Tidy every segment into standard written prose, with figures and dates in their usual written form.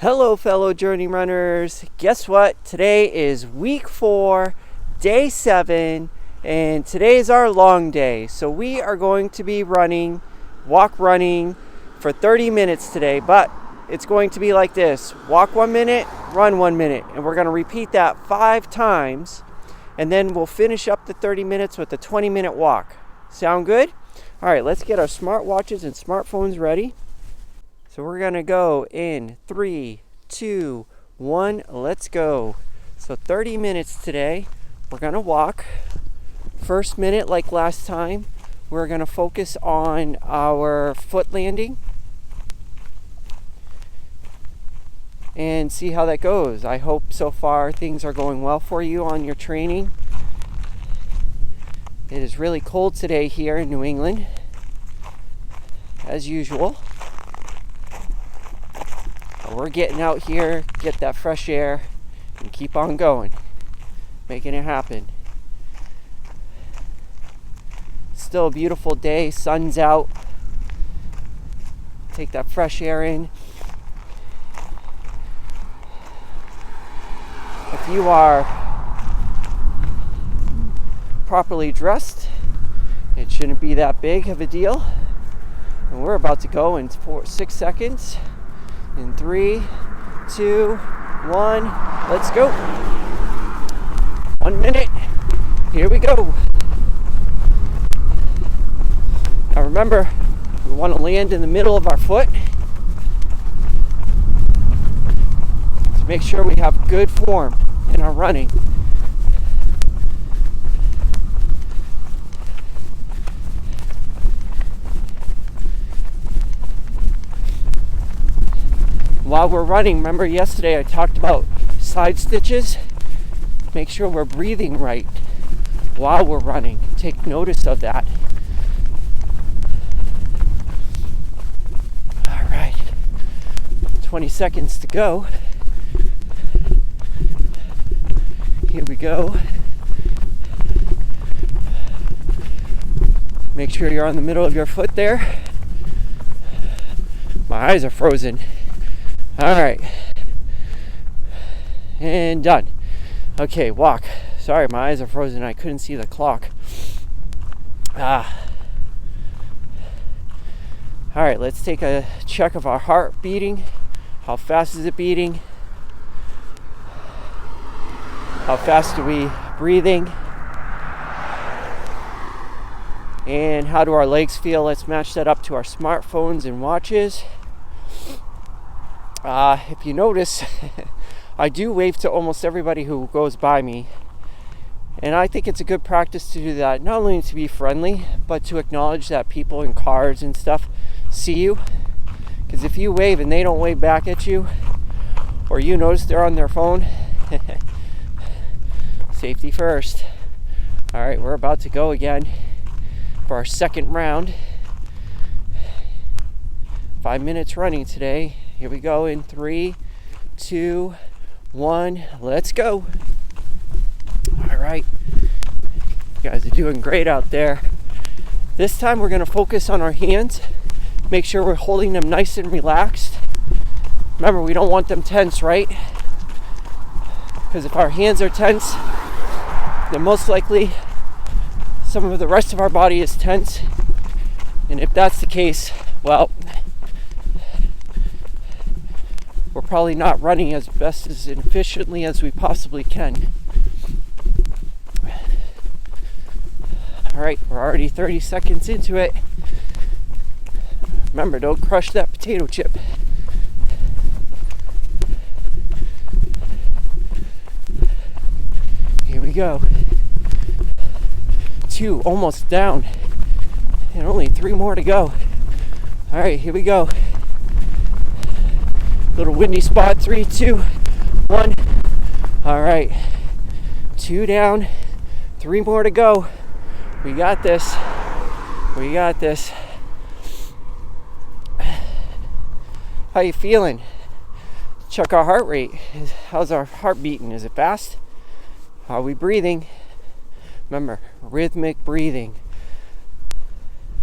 Hello, fellow journey runners. Guess what? Today is week 4, day 7, and today is our long day. So we are going to be walk running for 30 minutes today, but it's going to be like this. Walk 1 minute, run 1 minute, and we're going to repeat that 5 times, and then we'll finish up the 30 minutes with a 20-minute walk. Sound good? All right, let's get our smartwatches and smartphones ready. So we're going to go in 3, 2, 1, let's go. So 30 minutes today. We're going to walk. First minute, like last time, we're going to focus on our foot landing and see how that goes. I hope so far things are going well for you on your training. It is really cold today here in New England, as usual. We're getting out here, get that fresh air, and keep on going, making it happen. Still a beautiful day, sun's out. Take that fresh air in. If you are properly dressed, it shouldn't be that big of a deal. And we're about to go in 6 seconds. In 3, 2, 1, let's go. 1 minute, here we go. Now remember, we want to land in the middle of our foot to make sure we have good form in our running. While we're running, remember yesterday I talked about side stitches? Make sure we're breathing right while we're running. Take notice of that. All right, 20 seconds to go. Here we go. Make sure you're on the middle of your foot there. My eyes are frozen. All right, and done. Okay, walk. Sorry, my eyes are frozen. I couldn't see the clock. All right, let's take a check of our heart beating. How fast is it beating? How fast are we breathing? And how do our legs feel? Let's match that up to our smartphones and watches. If you notice, I do wave to almost everybody who goes by me. And I think it's a good practice to do that, not only to be friendly, but to acknowledge that people in cars and stuff see you. Because if you wave and they don't wave back at you, or you notice they're on their phone, safety first. All right, we're about to go again for our second round. 5 minutes running today. Here we go in 3, 2, 1, let's go. All right, you guys are doing great out there. This time we're gonna focus on our hands. Make sure we're holding them nice and relaxed. Remember, we don't want them tense, right? Because if our hands are tense, then most likely some of the rest of our body is tense. And if that's the case, well, we're probably not running as best as efficiently as we possibly can. All right, we're already 30 seconds into it. Remember, don't crush that potato chip. Here we go. 2, almost down. And only 3 more to go. All right, here we go. Little windy spot, 3, 2, 1. All right, 2 down, 3 more to go. We got this. We got this. How you feeling? Check our heart rate. How's our heart beating? Is it fast? How are we breathing? Remember, rhythmic breathing.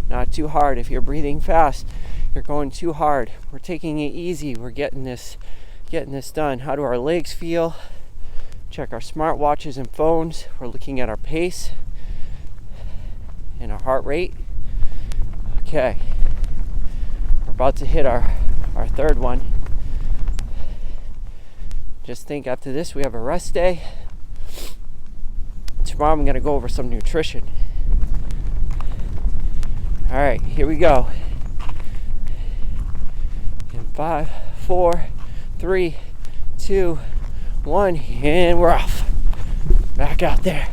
Not too hard. If you're breathing fast, you're going too hard. We're taking it easy. We're getting this getting this done. How do our legs feel? Check our smartwatches and phones. We're looking at our pace and our heart rate. Okay, we're about to hit our third one. Just think after this we have a rest day. Tomorrow I'm going to go over some nutrition. All right, here we go. In 5, 4, 3, 2, 1, and we're off. Back out there.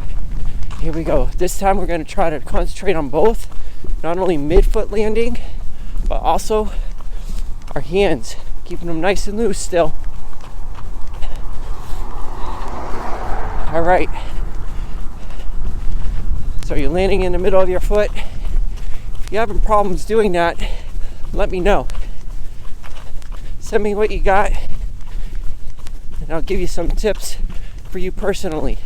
Here we go. This time we're going to try to concentrate on both, not only mid-foot landing, but also our hands, keeping them nice and loose still. All right. So you're landing in the middle of your foot. If you're having problems doing that, let me know. Send me what you got, and I'll give you some tips for you personally.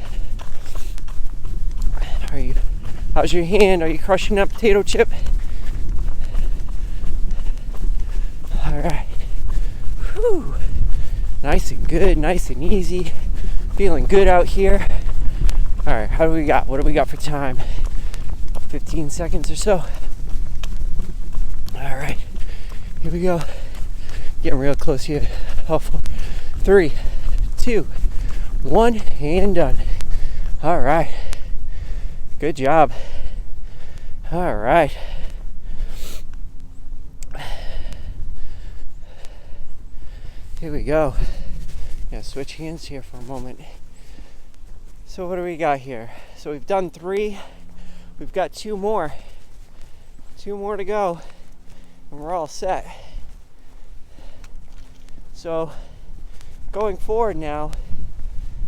How's your hand? Are you crushing that potato chip? All right. Whew. Nice and good, nice and easy. Feeling good out here. All right, how do we got? What do we got for time? 15 seconds or so. All right, here we go. Getting real close here. 3, 2, 1, and done. All right. Good job. All right. Here we go. Gonna switch hands here for a moment. So what do we got here? So we've done 3. We've got 2 more. 2 more to go. And we're all set. So going forward now,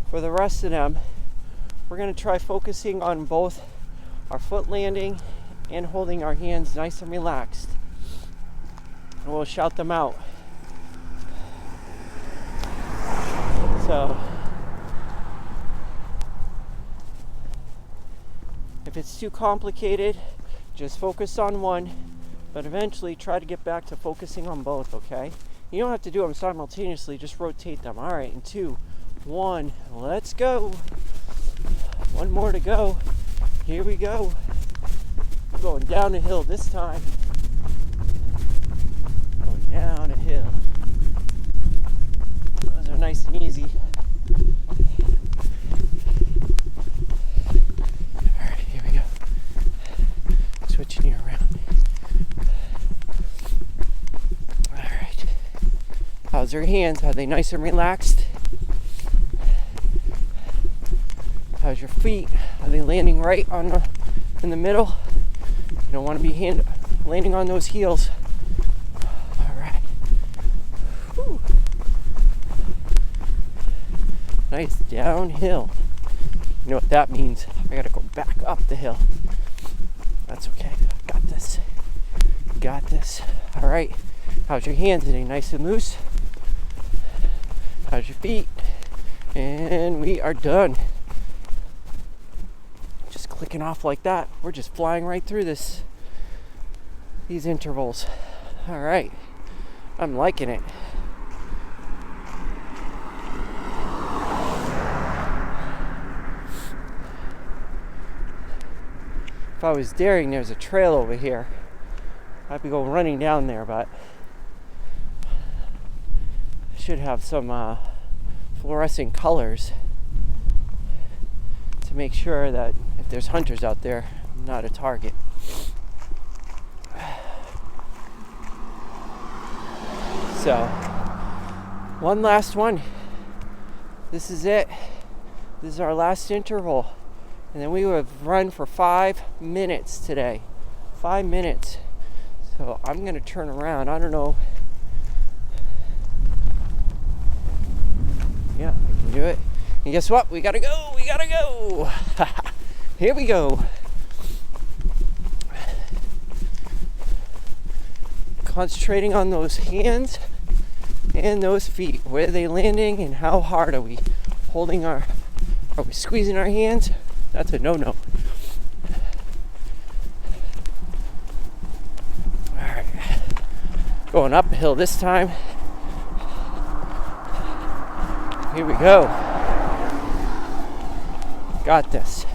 for the rest of them, we're going to try focusing on both our foot landing and holding our hands nice and relaxed. And we'll shout them out. So if it's too complicated, just focus on one, but eventually try to get back to focusing on both, okay? You don't have to do them simultaneously, just rotate them. All right, in 2, 1, let's go. 1 more to go. Here we go. Going down a hill this time. Going down a hill. Those are nice and easy. All right, here we go. Switching you around. All right. How's your hands? Are they nice and relaxed? How's your feet? Are they landing right in the middle? You don't want to be landing on those heels. All right. Whew. Nice downhill. You know what that means? I gotta go back up the hill. That's okay. Got this. Got this. All right. How's your hands? Are they nice and loose? How's your feet? And we are done. Clicking off like that. We're just flying right through these intervals. All right, I'm liking it. If I was daring, there's a trail over here. I'd be going running down there, but I should have some fluorescent colors to make sure that if there's hunters out there, I'm not a target. So, one last one. This is it. This is our last interval. And then we would have run for 5 minutes today. 5 minutes. So I'm going to turn around. I don't know. Yeah, I can do it. And guess what? We gotta go. We gotta go. Here we go. Concentrating on those hands and those feet. Where are they landing and how hard are we holding are we squeezing our hands? That's a no-no. All right. Going uphill this time. Here we go. Got this.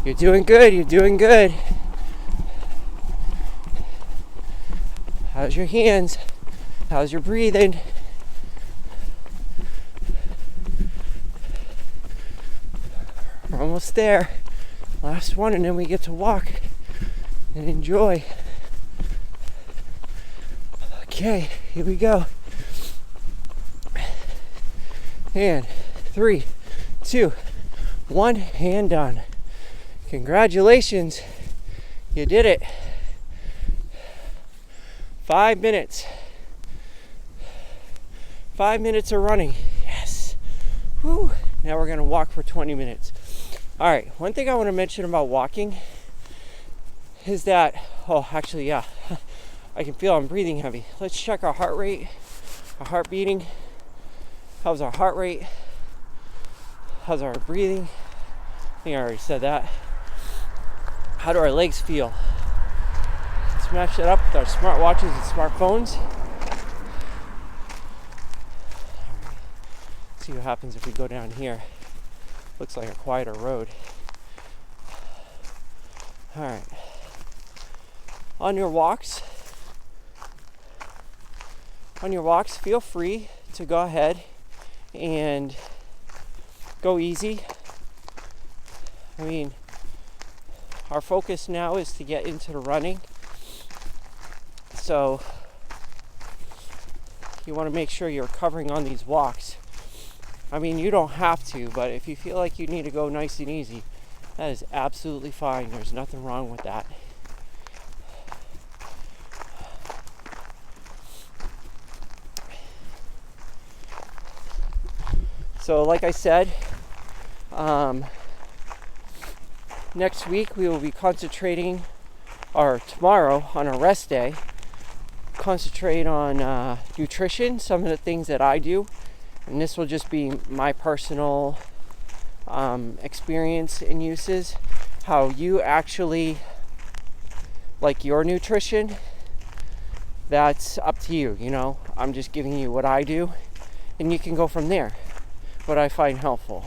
You're doing good. You're doing good. How's your hands? How's your breathing? We're almost there. Last one, and then we get to walk and enjoy. Okay, here we go. And 3, 2, 1, and done. Congratulations, you did it. 5 minutes. 5 minutes of running. Yes. Whew. Now we're gonna walk for 20 minutes. All right, one thing I want to mention about walking is that, I can feel I'm breathing heavy. Let's check our heart rate, our heart beating. How's our heart rate? How's our breathing? I think I already said that. How do our legs feel? Let's match that up with our smartwatches and smartphones. See what happens if we go down here. Looks like a quieter road. All right. On your walks, feel free to go ahead and go easy. I mean, our focus now is to get into the running. So you want to make sure you're covering on these walks. I mean, you don't have to, but if you feel like you need to go nice and easy, that is absolutely fine. There's nothing wrong with that. So like I said, next week we will be concentrating, or tomorrow on a rest day, concentrate on nutrition, some of the things that I do. And this will just be my personal experience and uses. How you actually like your nutrition, that's up to you, you know. I'm just giving you what I do, and you can go from there, what I find helpful.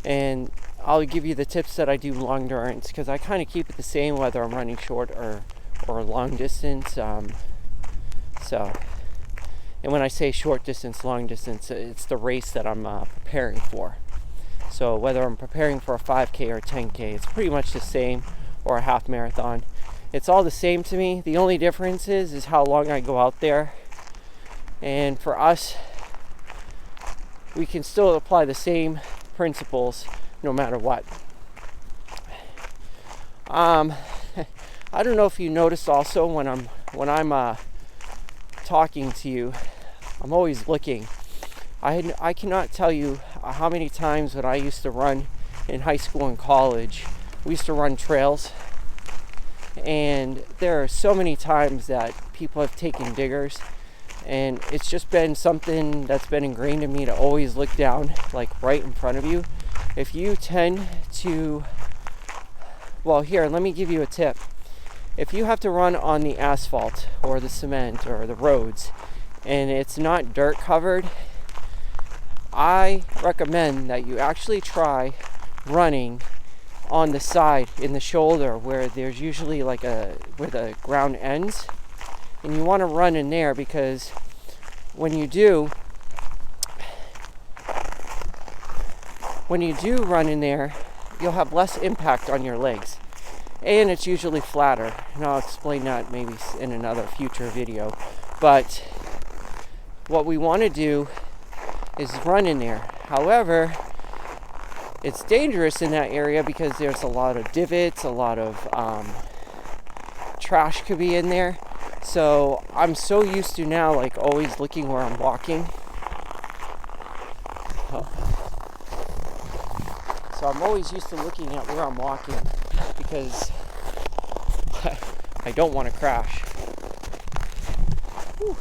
And I'll give you the tips that I do long endurance, because I kind of keep it the same whether I'm running short or long distance. And when I say short distance, long distance, it's the race that I'm preparing for. So whether I'm preparing for a 5K or a 10K, it's pretty much the same, or a half marathon. It's all the same to me. The only difference is how long I go out there. And for us, we can still apply the same principles no matter what. I don't know if you noticed also when I'm talking to you, I'm always looking. I cannot tell you how many times when I used to run in high school and college, we used to run trails, and there are so many times that people have taken diggers, and it's just been something that's been ingrained in me to always look down, like right in front of you. If you tend to, well, here, let me give you a tip. If you have to run on the asphalt or the cement or the roads and it's not dirt covered, I recommend that you actually try running on the side, in the shoulder, where there's usually like where the ground ends. And you want to run in there, because when you do run in there, you'll have less impact on your legs. And it's usually flatter. And I'll explain that maybe in another future video. But what we want to do is run in there. However, it's dangerous in that area because there's a lot of divots, a lot of trash could be in there. So I'm so used to now, like, always looking where I'm walking. So I'm always used to looking at where I'm walking, because I don't want to crash. Whew.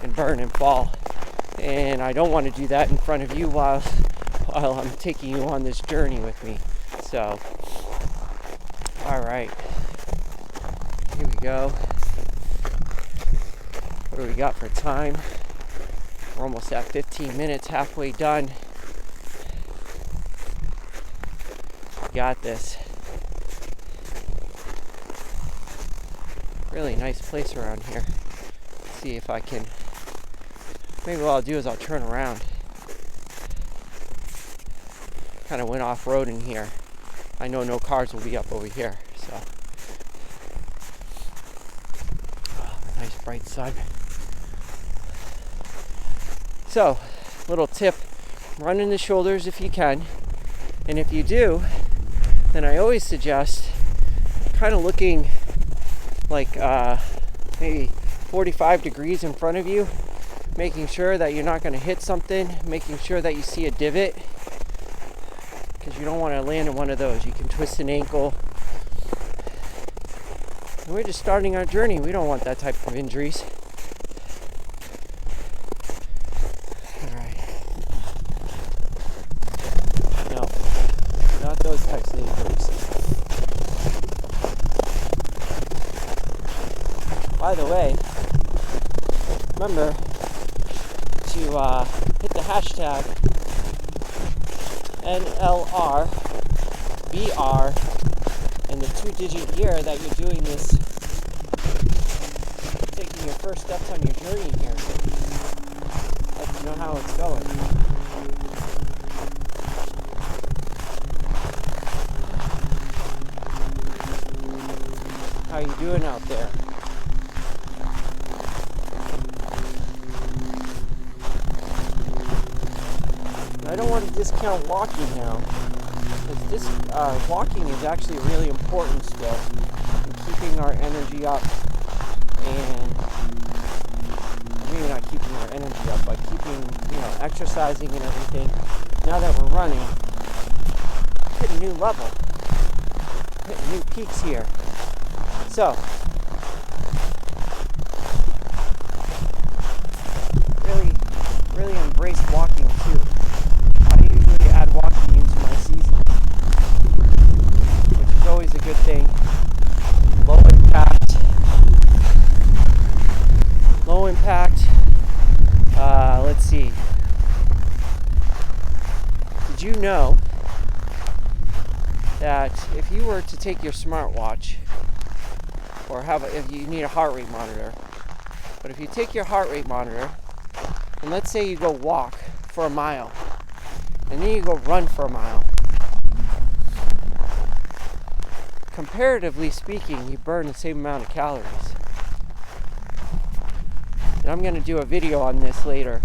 And burn and fall. And I don't want to do that in front of you while I'm taking you on this journey with me. So, all right. Here we go. What do we got for time? We're almost at 15 minutes, halfway done. Got this. Really nice place around here. Let's see if I can. Maybe what I'll do is I'll turn around. Kind of went off-roading here. I know no cars will be up over here, so. Oh, nice bright sun. So, little tip, run in the shoulders if you can. And if you do, then I always suggest kind of looking like maybe 45 degrees in front of you, making sure that you're not going to hit something, making sure that you see a divot, because you don't want to land in one of those. You can twist an ankle. And we're just starting our journey. We don't want that type of injuries. Those types of injuries. By the way, remember to hit the hashtag NLR BR and the 2-digit year that you're doing this, taking your first steps on your journey here. Let you know how it's going. How you doing out there? I don't want to discount walking now, because walking is actually a really important skill in keeping our energy up, and maybe not keeping our energy up, but keeping, exercising and everything. Now that we're running, hit a new level, hit new peaks here. So, really embrace walking too. I usually add walking into my season, which is always a good thing. Low impact. Let's see. Did you know that if you were to take your smartwatch, or if you need a heart rate monitor, but if you take your heart rate monitor, and let's say you go walk for a mile, and then you go run for a mile, comparatively speaking, you burn the same amount of calories. And I'm going to do a video on this later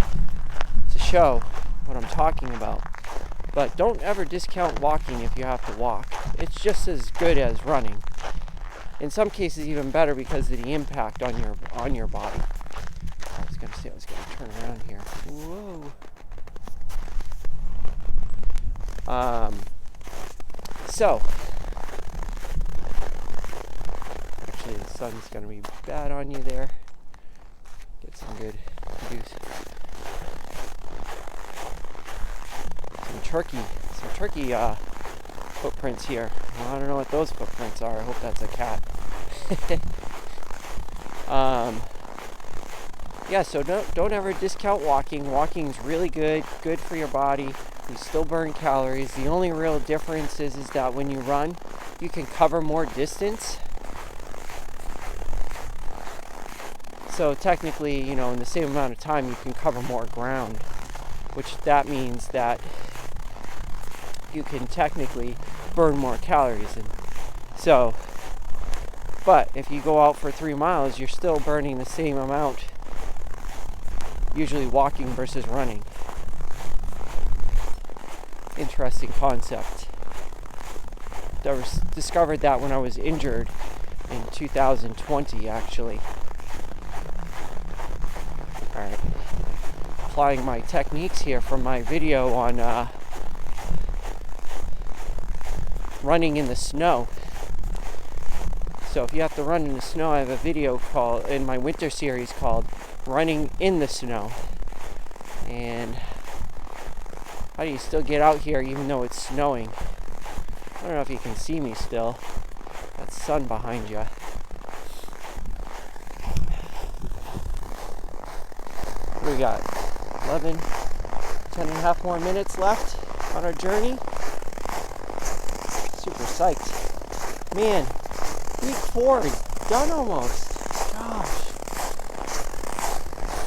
to show what I'm talking about. But don't ever discount walking if you have to walk. It's just as good as running. In some cases even better because of the impact on your body. I was gonna turn around here. Whoa. So actually the sun's gonna be bad on you there. Get some good views. Some turkey footprints here. Well, I don't know what those footprints are. I hope that's a cat. So don't ever discount walking. Walking's really good for your body. You still burn calories. The only real difference is that when you run, you can cover more distance. So technically, in the same amount of time, you can cover more ground, which that means that you can technically burn more calories. And so, but if you go out for 3 miles, you're still burning the same amount, usually walking versus running. Interesting concept. I discovered that when I was injured in 2020, actually. Alright. Applying my techniques here from my video on running in the snow. So if you have to run in the snow, I have a video in my winter series called Running in the Snow. And how do you still get out here even though it's snowing? I don't know if you can see me still. That sun behind you. We got 10 and a half more minutes left on our journey. Super psyched. Man, week 4 is done almost. Gosh.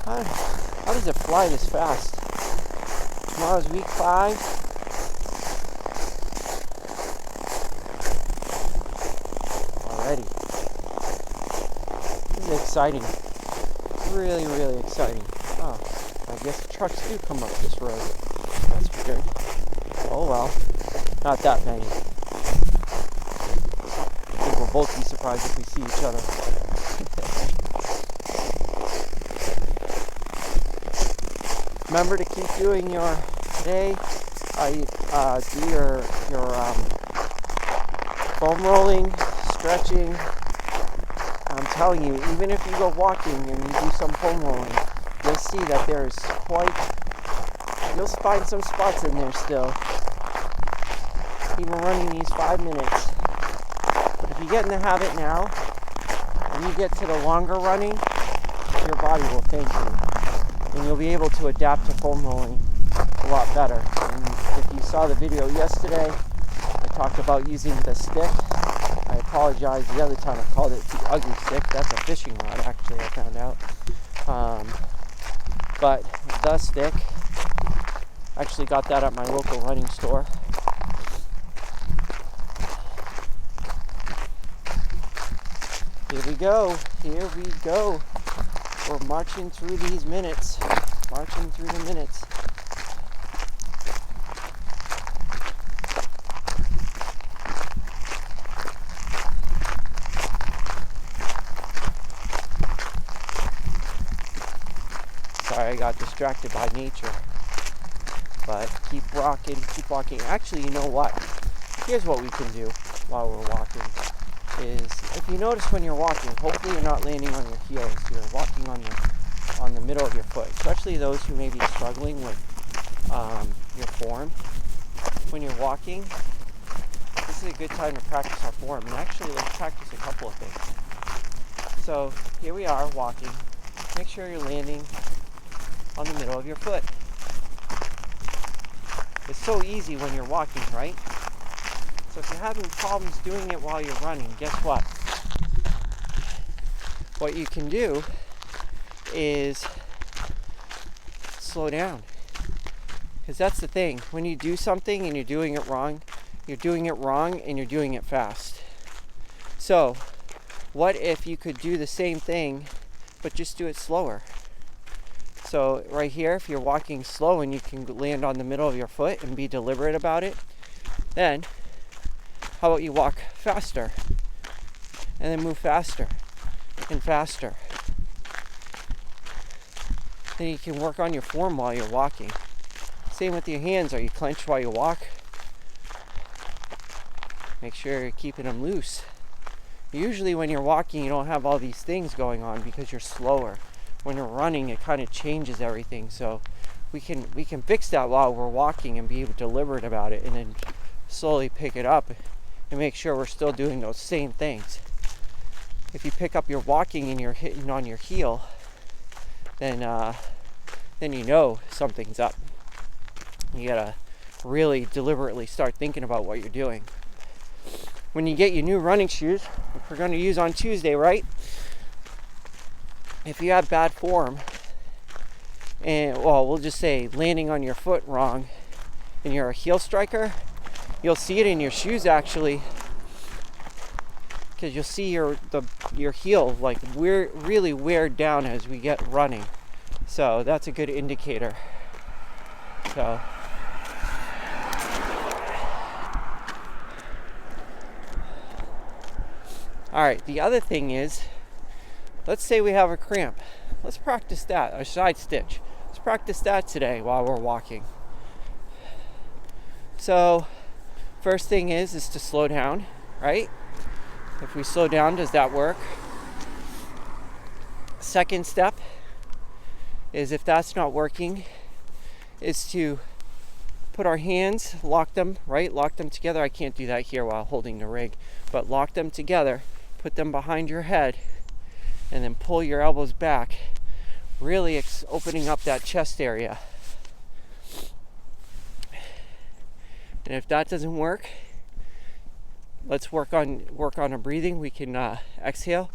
How does it fly this fast? Tomorrow's week 5. Already. This is exciting. Really, really exciting. Oh, I guess trucks do come up this road. That's weird. Oh well. Not that many. I think we'll both be surprised if we see each other. Remember to keep doing your today. Do your foam rolling, stretching. I'm telling you, even if you go walking and you do some foam rolling, you'll see that you'll find some spots in there still. Even running these 5 minutes. But if you get in the habit now, when you get to the longer running, your body will thank you. And you'll be able to adapt to foam rolling a lot better. And if you saw the video yesterday, I talked about using the stick. I apologize, the other time I called it the ugly stick. That's a fishing rod, actually, I found out. But the stick, I actually got that at my local running store. Here we go. We're marching through these minutes. Marching through the minutes. Sorry, I got distracted by nature. But keep rocking, keep walking. Actually, you know what? Here's what we can do while we're walking. Is if you notice when you're walking, hopefully you're not landing on your heels. You're walking on the middle of your foot, especially those who may be struggling with your form. When you're walking, this is a good time to practice our form. And actually, let's practice a couple of things. So here we are walking. Make sure you're landing on the middle of your foot. It's so easy when you're walking, right? So if you're having problems doing it while you're running, guess what? What you can do is slow down. Because that's the thing. When you do something and you're doing it wrong and you're doing it fast. So, what if you could do the same thing, but just do it slower? So right here, if you're walking slow and you can land on the middle of your foot and be deliberate about it, then how about you walk faster and then move faster and faster? Then you can work on your form while you're walking. Same with your hands. Are you clenched while you walk? Make sure you're keeping them loose. Usually when you're walking, you don't have all these things going on because you're slower. When you're running, it kind of changes everything. So we can fix that while we're walking and be deliberate about it, and then slowly pick it up and make sure we're still doing those same things. If you pick up your walking and you're hitting on your heel, then you know something's up. You gotta really deliberately start thinking about what you're doing. When you get your new running shoes, which we're going to use on Tuesday, right? If you have bad form, and we'll just say landing on your foot wrong, and you're a heel striker, you'll see it in your shoes actually, because you'll see your heel like really wear down as we get running. So that's a good indicator. So all right, the other thing is, let's say we have a cramp. Let's practice that, a side stitch. Let's practice that today while we're walking. So first thing is to slow down, right? If we slow down, does that work? Second step is, if that's not working, is to put our hands, lock them together. I can't do that here while holding the rig, but lock them together, put them behind your head, and then pull your elbows back really opening up that chest area. And if that doesn't work, let's work on our breathing. We can exhale.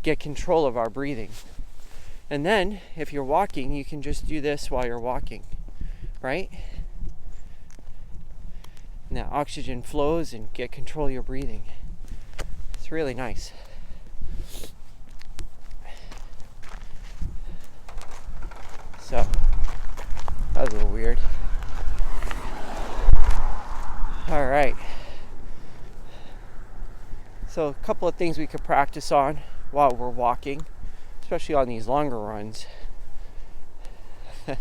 Get control of our breathing. And then, if you're walking, you can just do this while you're walking, right? And that oxygen flows and get control of your breathing. It's really nice. So, that was a little weird. All right. So, a couple of things we could practice on while we're walking, especially on these longer runs. When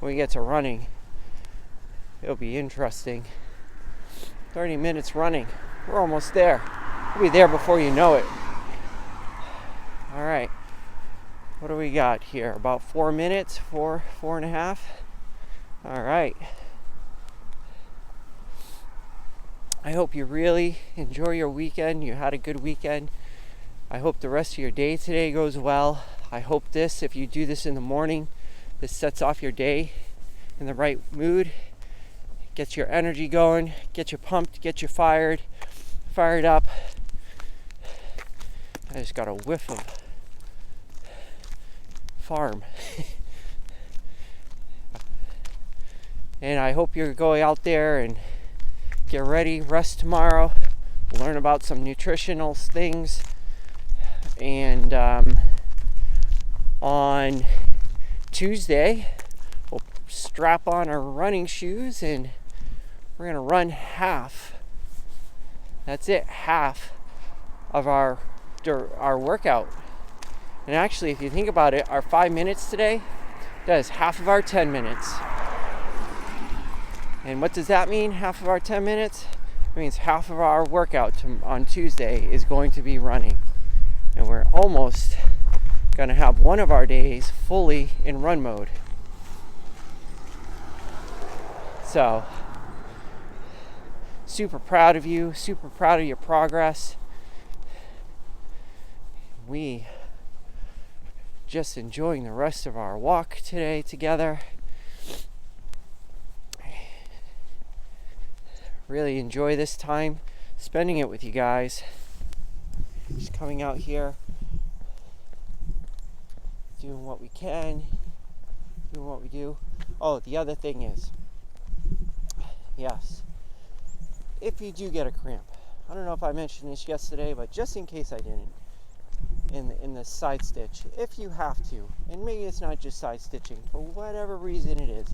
we get to running, it'll be interesting. 30 minutes running. We're almost there. We'll be there before you know it. All right. What do we got here? About 4 minutes, four and a half. All right. I hope you really enjoy your weekend. You had a good weekend. I hope the rest of your day today goes well. I hope if you do this in the morning, this sets off your day in the right mood, gets your energy going, gets you pumped, gets you fired up. I just got a whiff of farm. And I hope you're going out there and get ready, rest tomorrow, learn about some nutritional things. And on Tuesday, we'll strap on our running shoes and we're going to run half. That's it, half of our workout. And actually, if you think about it, our 5 minutes today, that is half of our 10 minutes. And what does that mean, half of our 10 minutes? It means half of our workout on Tuesday is going to be running. And we're almost going to have one of our days fully in run mode. So, super proud of you, super proud of your progress. We just enjoying the rest of our walk today together. Really enjoy this time spending it with you guys. Just coming out here, doing what we can, doing what we do. Oh, the other thing is, yes, if you do get a cramp, I don't know if I mentioned this yesterday, but just in case I didn't, in the side stitch, if you have to, and maybe it's not just side stitching, for whatever reason it is,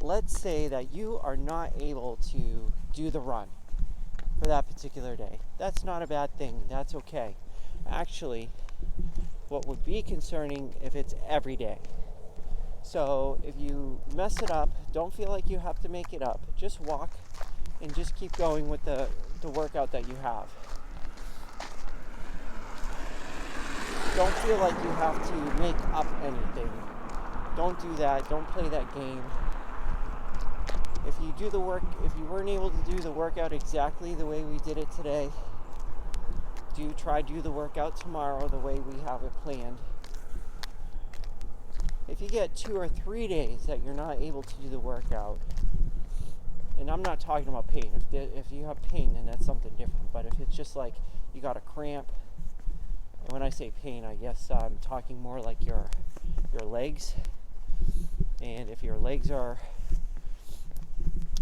let's say that you are not able to do the run for that particular day. That's not a bad thing. That's okay. Actually, what would be concerning if it's every day. So if you mess it up, don't feel like you have to make it up. Just walk and just keep going with the workout that you have. Don't feel like you have to make up anything. Don't do that. Don't play that game. If you weren't able to do the workout exactly the way we did it today, do the workout tomorrow the way we have it planned. If you get 2 or 3 days that you're not able to do the workout, and I'm not talking about pain. If you have pain, then that's something different. But if it's just like you got a cramp, and when I say pain, I guess I'm talking more like your legs. And if your legs are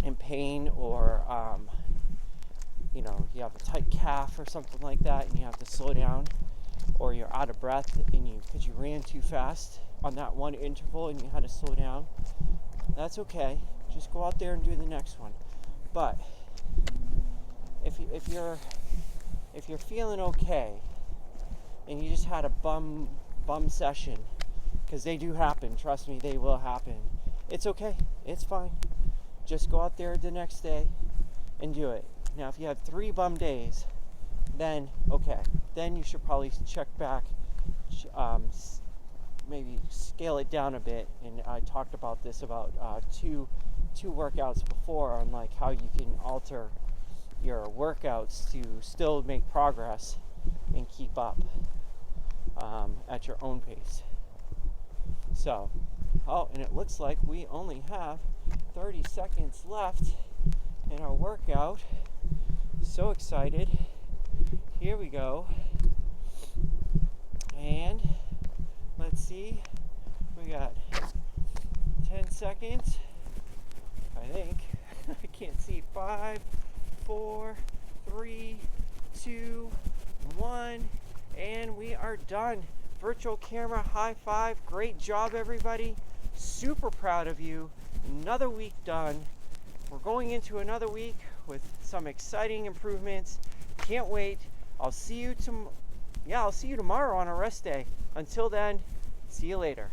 in pain, or you have a tight calf or something like that, and you have to slow down, or you're out of breath because you ran too fast on that one interval and you had to slow down, that's okay. Just go out there and do the next one. But if you're feeling okay and you just had a bum session, because they do happen, trust me, they will happen, it's okay, it's fine. Just go out there the next day and do it. Now, if you have 3 bum days, then okay. Then you should probably check back, maybe scale it down a bit. And I talked about this about two workouts before on like how you can alter your workouts to still make progress and keep up at your own pace. So, and it looks like we only have 30 seconds left in our workout. So excited. Here we go. And let's see, we got 10 seconds, I think. I can't see. 5, 4, 3, 2, 1, and we are done. Virtual camera high five. Great job, everybody. Super proud of you. Another week done. We're going into another week with some exciting improvements. Can't wait. I'll see you tomorrow on a rest day. Until then, see you later.